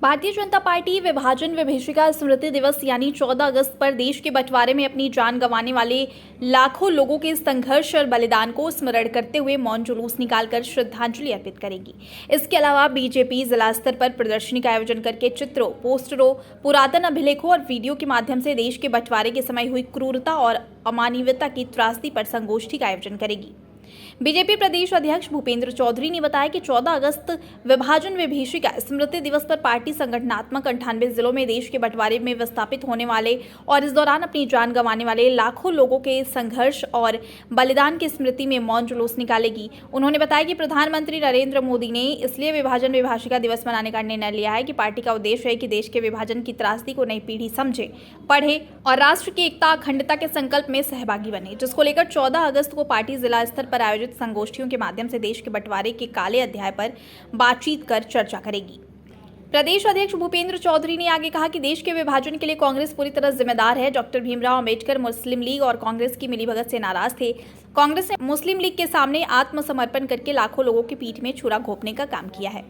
Bharatiya Janata party विभाजन विभीषिका स्मृति दिवस यानी 14 अगस्त पर देश के बंटवारे में अपनी जान गंवाने वाले लाखों लोगों के संघर्ष और बलिदान को स्मरण करते हुए मौन जुलूस निकालकर श्रद्धांजलि अर्पित करेगी। इसके अलावा बीजेपी जिला स्तर पर प्रदर्शनी का आयोजन करके चित्रों, पोस्टरों, पुरातन अभिलेखों और वीडियो के माध्यम से देश के बंटवारे के समय हुई क्रूरता और अमानवीयता की त्रासदी पर संगोष्ठी का आयोजन करेगी। बीजेपी प्रदेश अध्यक्ष भूपेंद्र चौधरी ने बताया कि 14 अगस्त विभाजन विभीषिका स्मृति दिवस पर पार्टी संगठनात्मक 98 जिलों में देश के बंटवारे में विस्थापित होने वाले और इस दौरान अपनी जान गंवाने वाले लाखों लोगों के संघर्ष और बलिदान की स्मृति में मौन जुलूस निकालेगी। उन्होंने बताया कि प्रधानमंत्री नरेंद्र मोदी ने इसलिए विभाजन विभीषिका दिवस मनाने का निर्णय लिया है कि पार्टी का उद्देश्य है कि देश के विभाजन की त्रासदी को नई पीढ़ी समझे, पढ़े और राष्ट्र की एकता अखंडता के संकल्प में सहभागी बने, जिसको लेकर 14 अगस्त को पार्टी जिला स्तर पर आयोजित संगोष्ठियों के माध्यम से देश के बंटवारे के काले अध्याय पर बातचीत कर चर्चा करेगी। प्रदेश अध्यक्ष भूपेंद्र चौधरी ने आगे कहा कि देश के विभाजन के लिए कांग्रेस पूरी तरह जिम्मेदार है। डॉक्टर भीमराव अंबेडकर मुस्लिम लीग और कांग्रेस की मिलीभगत से नाराज थे। कांग्रेस ने मुस्लिम लीग के सामने आत्मसमर्पण करके लाखों लोगों की पीठ में छुरा घोंपने का काम किया है।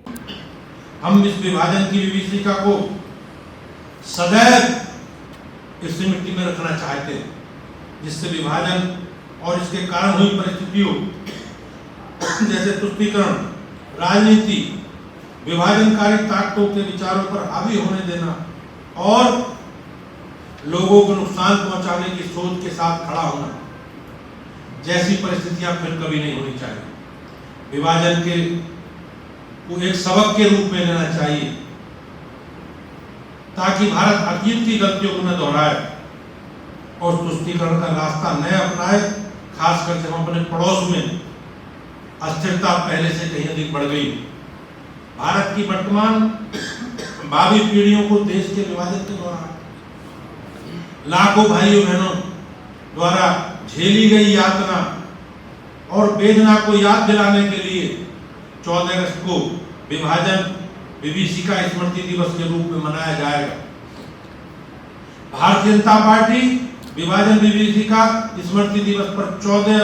हम इस विभाजन की विभीषिका को सदैव इस मिट्टी में रखना चाहते हैं, जिससे विभाजन और इसके कारण हुई परिस्थितियों जैसे तुष्टीकरण, राजनीति, विभाजनकारी ताकतों के विचारों पर हावी होने देना और लोगों को नुकसान पहुंचाने की सोच के साथ खड़ा होना जैसी परिस्थितियां फिर कभी नहीं होनी चाहिए। विभाजन के को एक सबक के रूप में लेना चाहिए ताकि भारत अतीत की गलतियों को न दोहराए और तुष्टीकरण का रास्ता न अपनाए। खासकर जब हम अपने पड़ोस में अस्थिरता पहले से कहीं अधिक बढ़ गई, भारत की वर्तमान भावी पीढ़ियों को देश के विभाजन के दौरान लाखों भाइयों बहनों द्वारा झेली गई यातना और वेदना को याद दिलाने के लिए 14 अगस्त को विभाजन विभीषिका स्मृति दिवस के रूप में मनाया जाएगा। भारतीय जनता पार्टी विभाजन विभीषिका स्मृति दिवस पर 14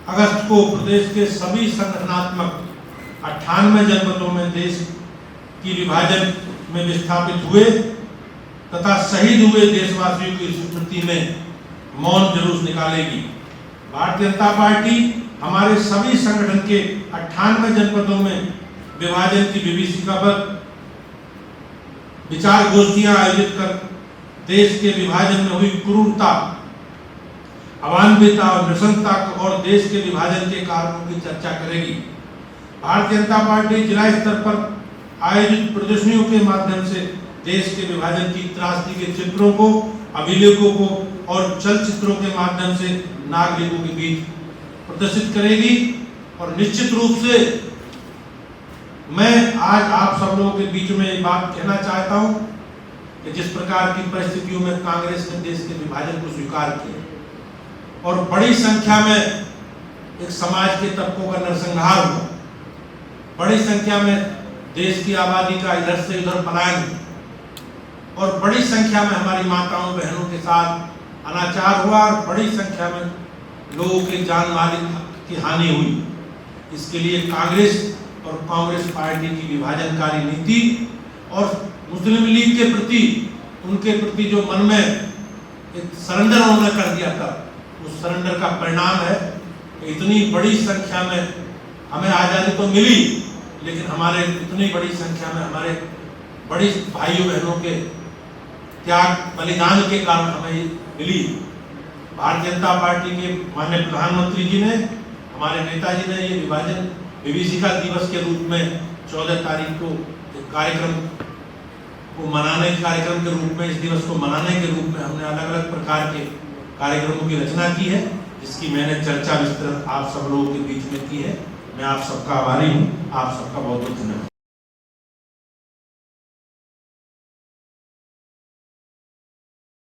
अगस्त को प्रदेश के सभी संगठनात्मक 98 जनपदों में देश की विभाजन में विस्थापित हुए तथा शहीद हुए देशवासियों की स्मृति में मौन जुलूस निकालेगी। भारतीय जनता पार्टी हमारे सभी संगठन के 98 जनपदों में विभाजन की विभीषिका पर विचार गोष्ठियां आयोजित कर देश के विभाजन में हुई क्रूरता, अमानवीयता और नृशंसता और देश के विभाजन के कारणों की चर्चा करेगी। भारतीय जनता पार्टी जिला स्तर पर आयोजित प्रदर्शनियों के माध्यम से देश के विभाजन की त्रासदी के चित्रों को, अभिलेखों को और चलचित्रों के माध्यम से नागरिकों के बीच प्रदर्शित करेगी। और निश्चित रूप से मैं आज आप सब लोगों के बीच में एक बात कहना चाहता हूं कि जिस प्रकार की परिस्थितियों में कांग्रेस ने देश के विभाजन को स्वीकार किया और बड़ी संख्या में एक समाज के तबकों का नरसंहार हुआ, बड़ी संख्या में देश की आबादी का इधर से उधर पलायन और बड़ी संख्या में हमारी माताओं बहनों के साथ अनाचार हुआ और बड़ी संख्या में लोगों के जान माल की हानि हुई। इसके लिए कांग्रेस और कांग्रेस पार्टी की विभाजनकारी नीति और मुस्लिम लीग के प्रति, उनके प्रति जो मन में एक सरेंडर उन्होंने कर दिया था, उस सरेंडर का परिणाम है कि इतनी बड़ी संख्या में हमें आज़ादी तो मिली, लेकिन हमारे इतनी बड़ी संख्या में हमारे बड़ी भाइयों बहनों के त्याग बलिदान के कारण हमें मिली। भारतीय जनता पार्टी के माननीय प्रधानमंत्री जी ने, हमारे नेताजी ने ये विभाजन विभीषिका दिवस के रूप में 14 तारीख को कार्यक्रम के रूप में, इस दिवस को मनाने के रूप में हमने अलग अलग प्रकार के कार्यक्रमों की रचना की है, जिसकी मैंने चर्चा विस्तृत आप सब लोगों के बीच में की है। मैं आप सबका आभारी हूँ। आप सबका बहुत बहुत धन्यवाद।